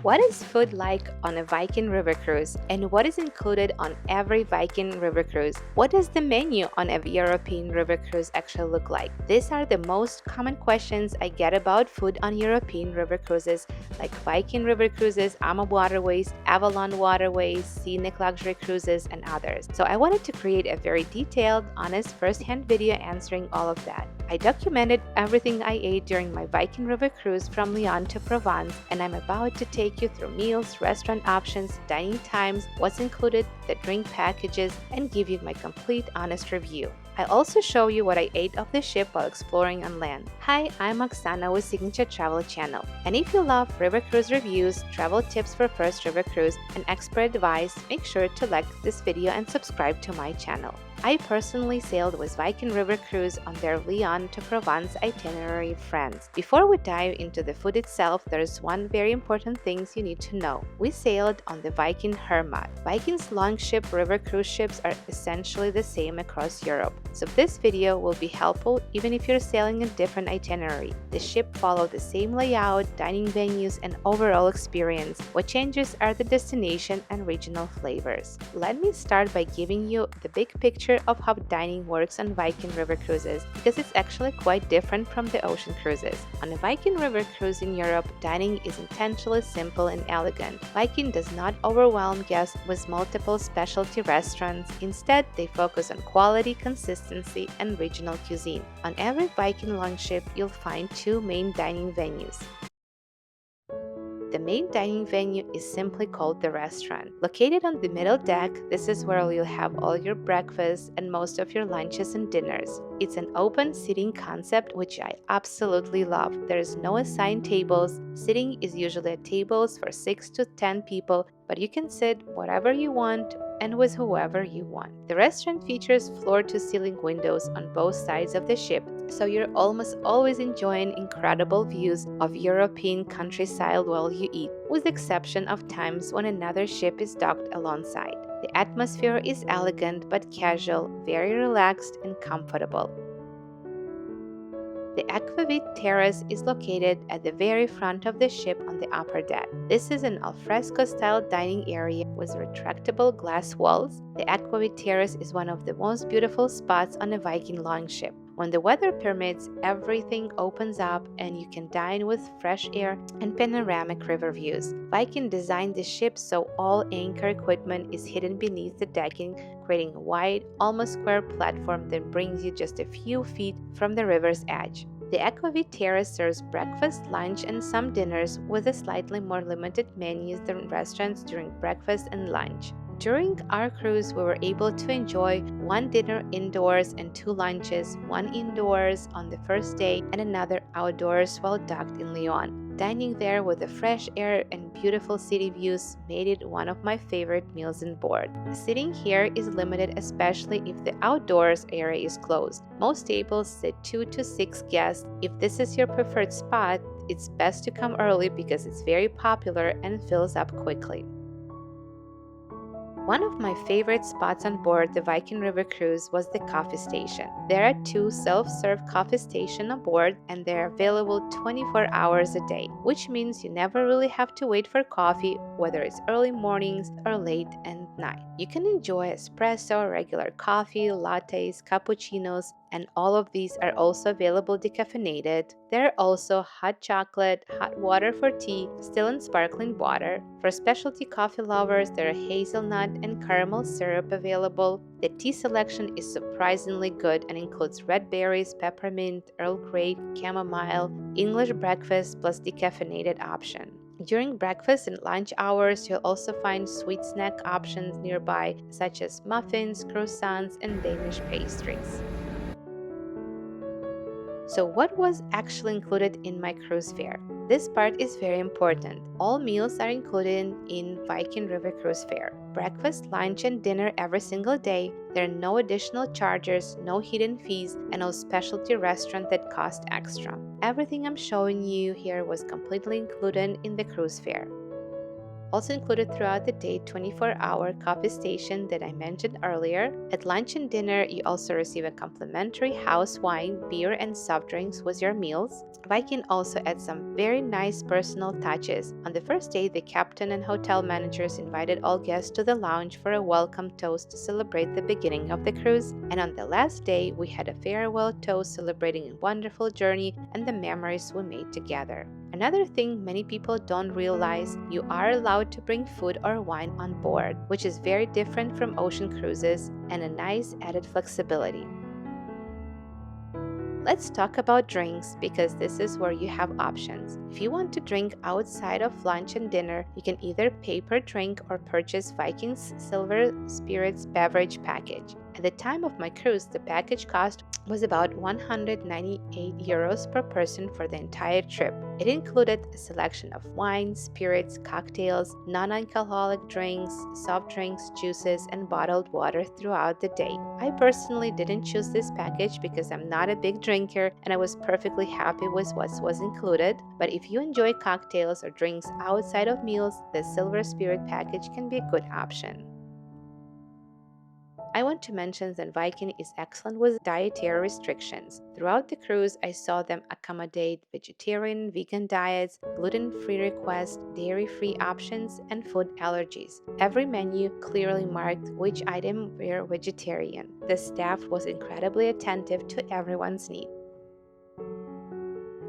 What is food like on a Viking River cruise, and what is included on every Viking River cruise? What does the menu on a European river cruise actually look like? These are the most common questions I get about food on European river cruises like Viking River Cruises, AMA Waterways, Avalon Waterways, Scenic Luxury Cruises, and others. So I wanted to create a very detailed, honest, first-hand video answering all of that. I documented everything I ate during my Viking River cruise from Lyon to Provence, and I'm about to take you through meals, restaurant options, dining times, what's included, the drink packages, and give you my complete honest review. I'll also show you what I ate off the ship while exploring on land. Hi, I'm Oksana with Signature Travel Channel, and if you love river cruise reviews, travel tips for first river cruise, and expert advice, make sure to like this video and subscribe to my channel. I personally sailed with Viking River Cruise on their Lyon to Provence itinerary France. Before we dive into the food itself, there's one very important thing you need to know. We sailed on the Viking Hermat. Viking's Longship river cruise ships are essentially the same across Europe, so this video will be helpful even if you're sailing a different itinerary. The ship followed the same layout, dining venues, and overall experience. What changes are the destination and regional flavors. Let me start by giving you the big picture of how dining works on Viking River cruises, because it's actually quite different from the ocean cruises. On a Viking River cruise in Europe, dining is intentionally simple and elegant. Viking does not overwhelm guests with multiple specialty restaurants. Instead, they focus on quality, consistency, and regional cuisine. On every Viking Longship, you'll find two main dining venues. The main dining venue is simply called the restaurant. Located on the middle deck, this is where you'll have all your breakfasts and most of your lunches and dinners. It's an open seating concept, which I absolutely love. There is no assigned tables. Sitting is usually at tables for 6 to 10 people, but you can sit whatever you want and with whoever you want. The restaurant features floor-to-ceiling windows on both sides of the ship, so you're almost always enjoying incredible views of European countryside while you eat, with the exception of times when another ship is docked alongside. The atmosphere is elegant but casual, very relaxed and comfortable. The Aquavit Terrace is located at the very front of the ship on the upper deck. This is an alfresco-style dining area with retractable glass walls. The Aquavit Terrace is one of the most beautiful spots on a Viking Longship. When the weather permits, everything opens up and you can dine with fresh air and panoramic river views. Viking designed the ship so all anchor equipment is hidden beneath the decking, creating a wide, almost square platform that brings you just a few feet from the river's edge. The Aquavit Terrace serves breakfast, lunch, and some dinners, with a slightly more limited menus than restaurants during breakfast and lunch. During our cruise, we were able to enjoy one dinner indoors and two lunches, one indoors on the first day and another outdoors while docked in Lyon. Dining there with the fresh air and beautiful city views made it one of my favorite meals on board. Sitting here is limited, especially if the outdoors area is closed. Most tables sit 2 to 6 guests. If this is your preferred spot, it's best to come early because it's very popular and fills up quickly. One of my favorite spots on board the Viking River Cruise was the coffee station. There are 2 self-serve coffee stations on board, and they are available 24 hours a day, which means you never really have to wait for coffee, whether it's early mornings or late at night. You can enjoy espresso, regular coffee, lattes, cappuccinos, and all of these are also available decaffeinated. There are also hot chocolate, hot water for tea, still and sparkling water. For specialty coffee lovers, there are hazelnut and caramel syrup available. The tea selection is surprisingly good and includes red berries, peppermint, Earl Grey, chamomile, English breakfast plus decaffeinated option. During breakfast and lunch hours, you'll also find sweet snack options nearby, such as muffins, croissants, and Danish pastries. So what was actually included in my cruise fare? This part is very important. All meals are included in Viking River Cruise fare. Breakfast, lunch, and dinner every single day. There are no additional charges, no hidden fees, and no specialty restaurant that cost extra. Everything I'm showing you here was completely included in the cruise fare. Also included throughout the day, 24-hour coffee station that I mentioned earlier. At lunch and dinner, you also receive a complimentary house wine, beer, and soft drinks with your meals. Viking also adds some very nice personal touches. On the first day, the captain and hotel managers invited all guests to the lounge for a welcome toast to celebrate the beginning of the cruise. And on the last day, we had a farewell toast celebrating a wonderful journey and the memories we made together. Another thing many people don't realize, you are allowed to bring food or wine on board, which is very different from ocean cruises and a nice added flexibility. Let's talk about drinks because this is where you have options. If you want to drink outside of lunch and dinner, you can either pay per drink or purchase Viking's Silver Spirits beverage package. At the time of my cruise, the package cost was about 198 euros per person for the entire trip. It included a selection of wine, spirits, cocktails, non-alcoholic drinks, soft drinks, juices, and bottled water throughout the day. I personally didn't choose this package because I'm not a big drinker and I was perfectly happy with what was included. But if you enjoy cocktails or drinks outside of meals, the Silver Spirit package can be a good option. I want to mention that Viking is excellent with dietary restrictions. Throughout the cruise, I saw them accommodate vegetarian, vegan diets, gluten-free requests, dairy-free options, and food allergies. Every menu clearly marked which item were vegetarian. The staff was incredibly attentive to everyone's needs.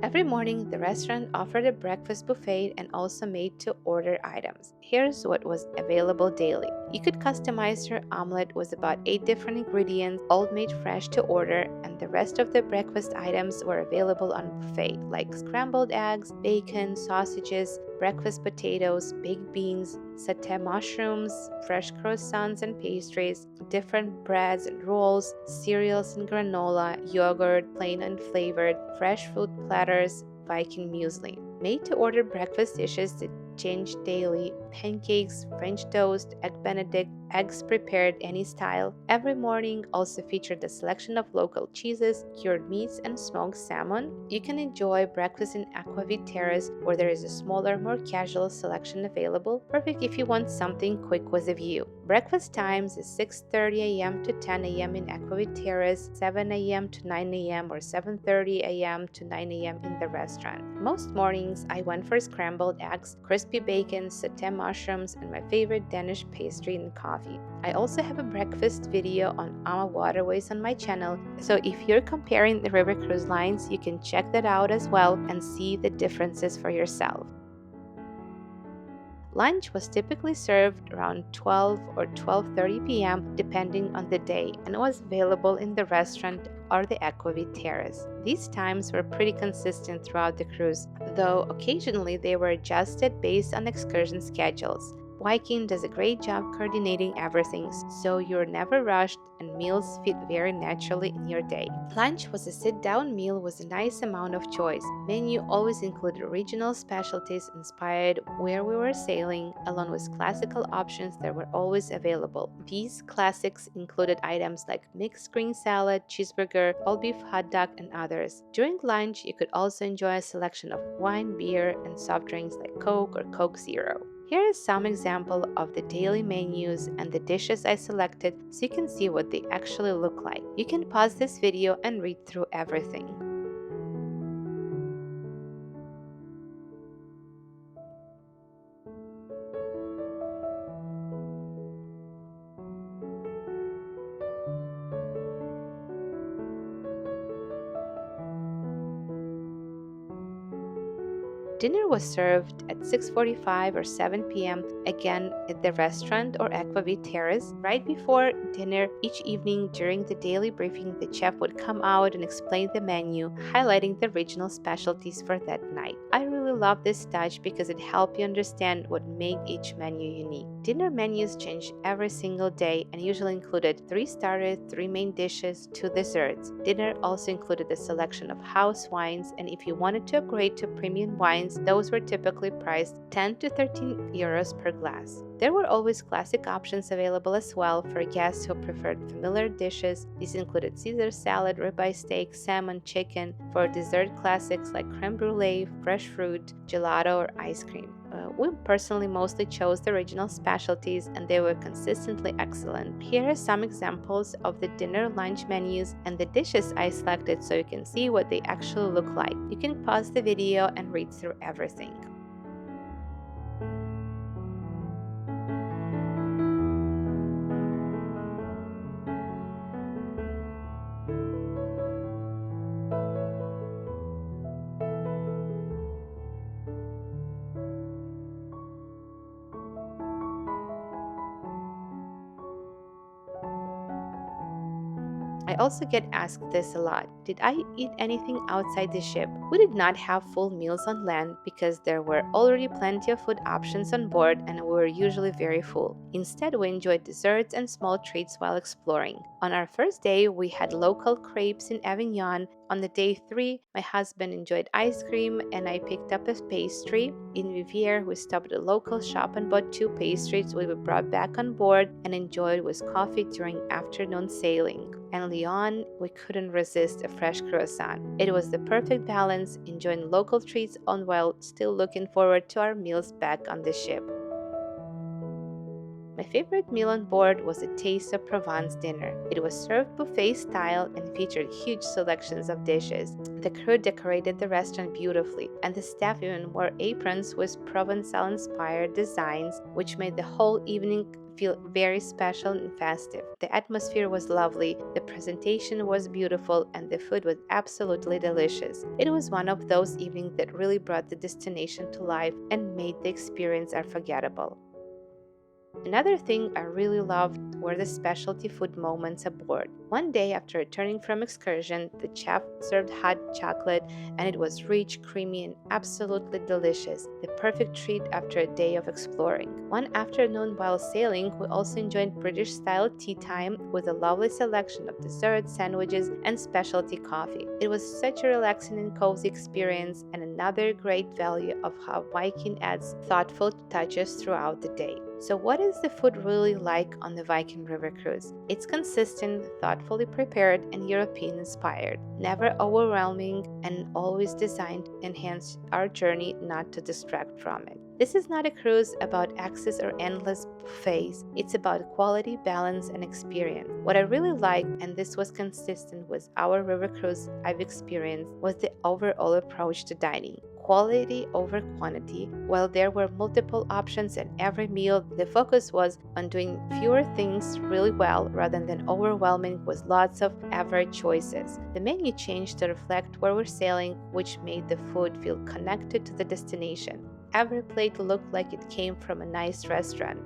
Every morning, the restaurant offered a breakfast buffet and also made-to-order items. Here's what was available daily. You could customize your omelette with about 8 different ingredients, all made fresh to order, and the rest of the breakfast items were available on buffet, like scrambled eggs, bacon, sausages, breakfast potatoes, baked beans, satay mushrooms, fresh croissants and pastries, different breads and rolls, cereals and granola, yogurt, plain and flavored, fresh fruit platters, Viking muesli. Made-to-order breakfast dishes that changed daily: pancakes, French toast, egg benedict, eggs prepared any style. Every morning also featured a selection of local cheeses, cured meats, and smoked salmon. You can enjoy breakfast in Aquavit Terrace, where there is a smaller, more casual selection available, perfect if you want something quick with a view. Breakfast times is 6:30 a.m. to 10 a.m. in Aquavit Terrace, 7 a.m. to 9 a.m. or 7:30 a.m. to 9 a.m. in the restaurant. Most mornings I went for scrambled eggs, crispy bacon, satay mushrooms, and my favorite Danish pastry and coffee. I also have a breakfast video on AMA Waterways on my channel, so if you're comparing the river cruise lines, you can check that out as well and see the differences for yourself. Lunch was typically served around 12 or 12:30 p.m. depending on the day and was available in the restaurant or the Aquavit Terrace. These times were pretty consistent throughout the cruise, though occasionally they were adjusted based on excursion schedules. Viking does a great job coordinating everything, so you're never rushed and meals fit very naturally in your day. Lunch was a sit-down meal with a nice amount of choice. Menu always included regional specialties inspired where we were sailing, along with classical options that were always available. These classics included items like mixed green salad, cheeseburger, all beef hot dog, and others. During lunch, you could also enjoy a selection of wine, beer, and soft drinks like Coke or Coke Zero. Here is some example of the daily menus and the dishes I selected so you can see what they actually look like. You can pause this video and read through everything. Dinner was served at 6:45 or 7 p.m. again at the restaurant or Aquavit Terrace. Right before dinner each evening during the daily briefing, the chef would come out and explain the menu, highlighting the regional specialties for that night. I really love this touch because it helped you understand what made each menu unique. Dinner menus changed every single day and usually included 3 starters, 3 main dishes, 2 desserts. Dinner also included a selection of house wines, and if you wanted to upgrade to premium wines, those were typically priced 10 to 13 euros per glass. There were always classic options available as well for guests who preferred familiar dishes. These included Caesar salad, ribeye steak, salmon, chicken. For dessert classics like creme brulee, fresh fruit, gelato, or ice cream. We personally mostly chose the original specialties and they were consistently excellent. Here are some examples of the dinner lunch menus and the dishes I selected so you can see what they actually look like. You can pause the video and read through everything. I also get asked this a lot. Did I eat anything outside the ship? We did not have full meals on land because there were already plenty of food options on board and we were usually very full. Instead, we enjoyed desserts and small treats while exploring. On our first day, we had local crepes in Avignon. On the day 3, my husband enjoyed ice cream and I picked up a pastry. In Vivier, we stopped at a local shop and bought 2 pastries we brought back on board and enjoyed with coffee during afternoon sailing. And Lyon, we couldn't resist a fresh croissant. It was the perfect balance, enjoying local treats on while still looking forward to our meals back on the ship. My favorite meal on board was a Taste of Provence dinner. It was served buffet style and featured huge selections of dishes. The crew decorated the restaurant beautifully, and the staff even wore aprons with Provençal-inspired designs, which made the whole evening feel very special and festive. The atmosphere was lovely, the presentation was beautiful, and the food was absolutely delicious. It was one of those evenings that really brought the destination to life and made the experience unforgettable. Another thing I really loved were the specialty food moments aboard. One day after returning from excursion, the chef served hot chocolate and it was rich, creamy, and absolutely delicious, the perfect treat after a day of exploring. One afternoon while sailing, we also enjoyed British-style tea time with a lovely selection of desserts, sandwiches, and specialty coffee. It was such a relaxing and cozy experience and another great value of how Viking adds thoughtful touches throughout the day. So what is the food really like on the Viking River Cruise? It's consistent, thoughtfully prepared, and European-inspired, never overwhelming, and always designed to enhance our journey, not to distract from it. This is not a cruise about access or endless buffets. It's about quality, balance, and experience. What I really liked, and this was consistent with our river cruise I've experienced, was the overall approach to dining. Quality over quantity. While there were multiple options in every meal, the focus was on doing fewer things really well rather than overwhelming with lots of average choices. The menu changed to reflect where we're sailing, which made the food feel connected to the destination. Every plate looked like it came from a nice restaurant.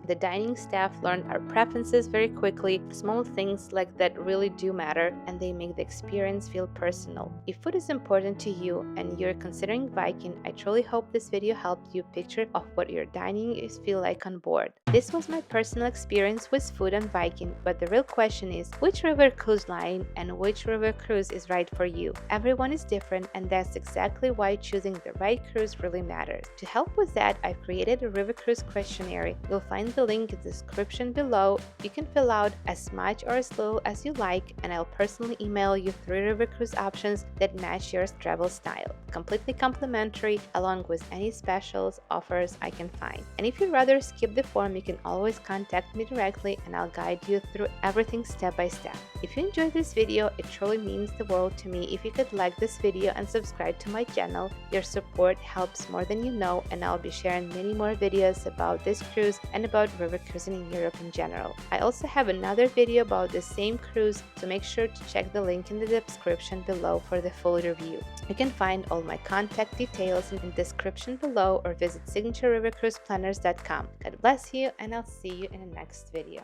The dining staff learned our preferences very quickly. Small things like that really do matter, and they make the experience feel personal. If food is important to you and you're considering Viking, I truly hope this video helped you picture of what your dining is feel like on board. This was my personal experience with food on Viking, but the real question is, which river cruise line and which river cruise is right for you? Everyone is different, and that's exactly why choosing the right cruise really matters. To help with that, I've created a river cruise questionnaire. You'll find the link in the description below. You can fill out as much or as little as you like, and I'll personally email you 3 river cruise options that match your travel style. Completely complimentary, along with any specials offers I can find. And if you'd rather skip the form, you can always contact me directly and I'll guide you through everything step by step. If you enjoyed this video, it truly means the world to me if you could like this video and subscribe to my channel. Your support helps more than you know, and I'll be sharing many more videos about this cruise and about river cruising in Europe in general. I also have another video about the same cruise, so make sure to check the link in the description below for the full review. You can find all my contact details in the description below or visit signaturerivercruiseplanners.com. God bless you, and I'll see you in the next video.